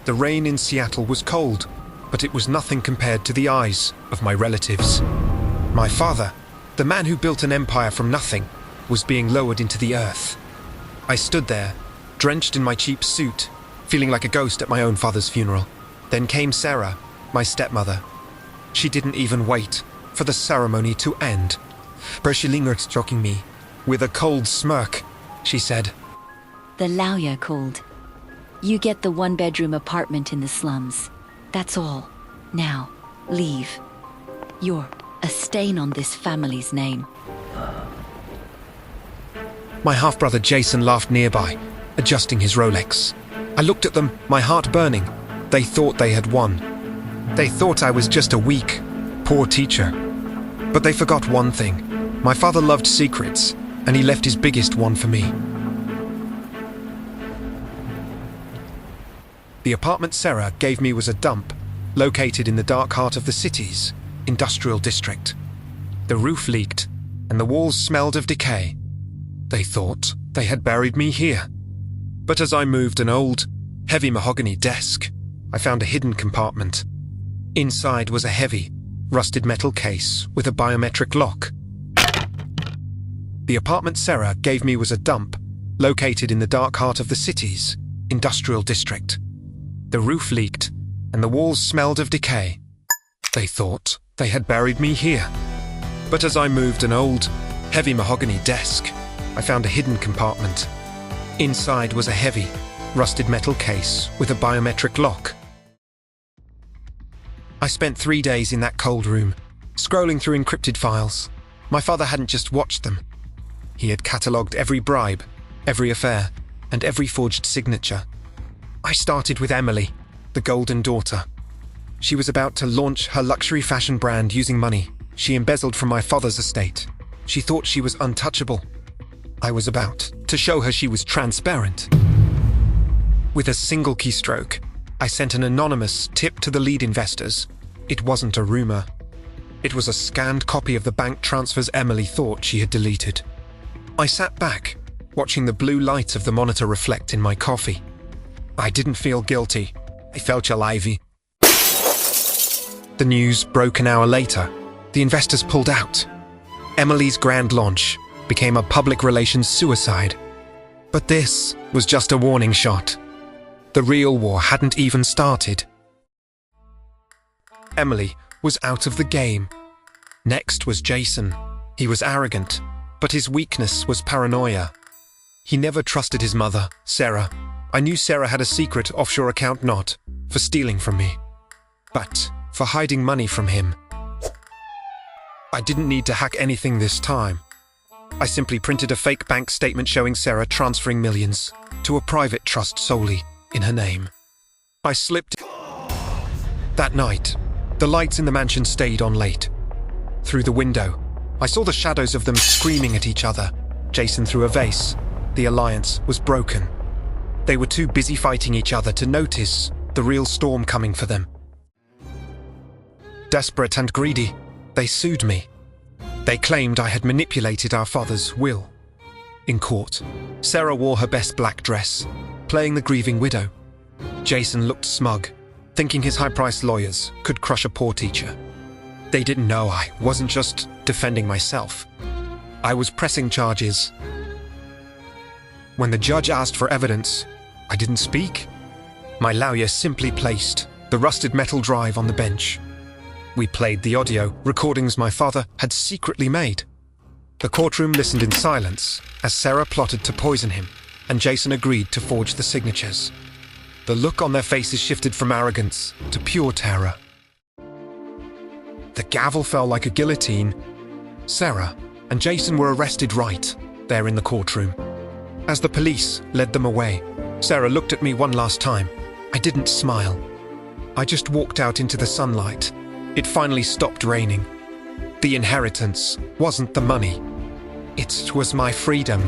The rain in Seattle was cold, but it was nothing compared to the eyes of my relatives. My father, the man who built an empire from nothing, was being lowered into the earth. I stood there, drenched in my cheap suit, feeling like a ghost at my own father's funeral. Then came Sarah, my stepmother. She didn't even wait for the ceremony to end. But she lingered, stroking me. With a cold smirk, she said, "The lawyer called. You get the one-bedroom apartment in the slums. That's all. Now, leave. You're a stain on this family's name." My half-brother Jason laughed nearby, adjusting his Rolex. I looked at them, my heart burning. They thought they had won. They thought I was just a weak, poor teacher. But they forgot one thing. My father loved secrets, and he left his biggest one for me. The apartment Sarah gave me was a dump, located in the dark heart of the city's industrial district. The roof leaked, and the walls smelled of decay. They thought they had buried me here. But as I moved an old, heavy mahogany desk, I found a hidden compartment. Inside was a heavy, rusted metal case with a biometric lock. The apartment Sarah gave me was a dump, located in the dark heart of the city's industrial district. The roof leaked, and the walls smelled of decay. They thought they had buried me here. But as I moved an old, heavy mahogany desk, I found a hidden compartment. Inside was a heavy, rusted metal case with a biometric lock. I spent 3 days in that cold room, scrolling through encrypted files. My father hadn't just watched them. He had catalogued every bribe, every affair, and every forged signature. I started with Emily, the golden daughter. She was about to launch her luxury fashion brand using money she embezzled from my father's estate. She thought she was untouchable. I was about to show her she was transparent. With a single keystroke, I sent an anonymous tip to the lead investors. It wasn't a rumor. It was a scanned copy of the bank transfers Emily thought she had deleted. I sat back, watching the blue light of the monitor reflect in my coffee. I didn't feel guilty. I felt alive. The news broke an hour later. The investors pulled out. Emily's grand launch became a public relations suicide. But this was just a warning shot. The real war hadn't even started. Emily was out of the game. Next was Jason. He was arrogant, but his weakness was paranoia. He never trusted his mother, Sarah. I knew Sarah had a secret offshore account, not for stealing from me, but for hiding money from him. I didn't need to hack anything this time. I simply printed a fake bank statement showing Sarah transferring millions to a private trust solely in her name. I slipped. That night, the lights in the mansion stayed on late. Through the window, I saw the shadows of them screaming at each other. Jason threw a vase. The alliance was broken. They were too busy fighting each other to notice the real storm coming for them. Desperate and greedy, they sued me. They claimed I had manipulated our father's will. In court, Sarah wore her best black dress, playing the grieving widow. Jason looked smug, thinking his high-priced lawyers could crush a poor teacher. They didn't know I wasn't just defending myself. I was pressing charges. When the judge asked for evidence, I didn't speak. My lawyer simply placed the rusted metal drive on the bench. We played the audio recordings my father had secretly made. The courtroom listened in silence as Sarah plotted to poison him, and Jason agreed to forge the signatures. The look on their faces shifted from arrogance to pure terror. The gavel fell like a guillotine. Sarah and Jason were arrested right there in the courtroom. As the police led them away, Sarah looked at me one last time. I didn't smile. I just walked out into the sunlight. It finally stopped raining. The inheritance wasn't the money. It was my freedom.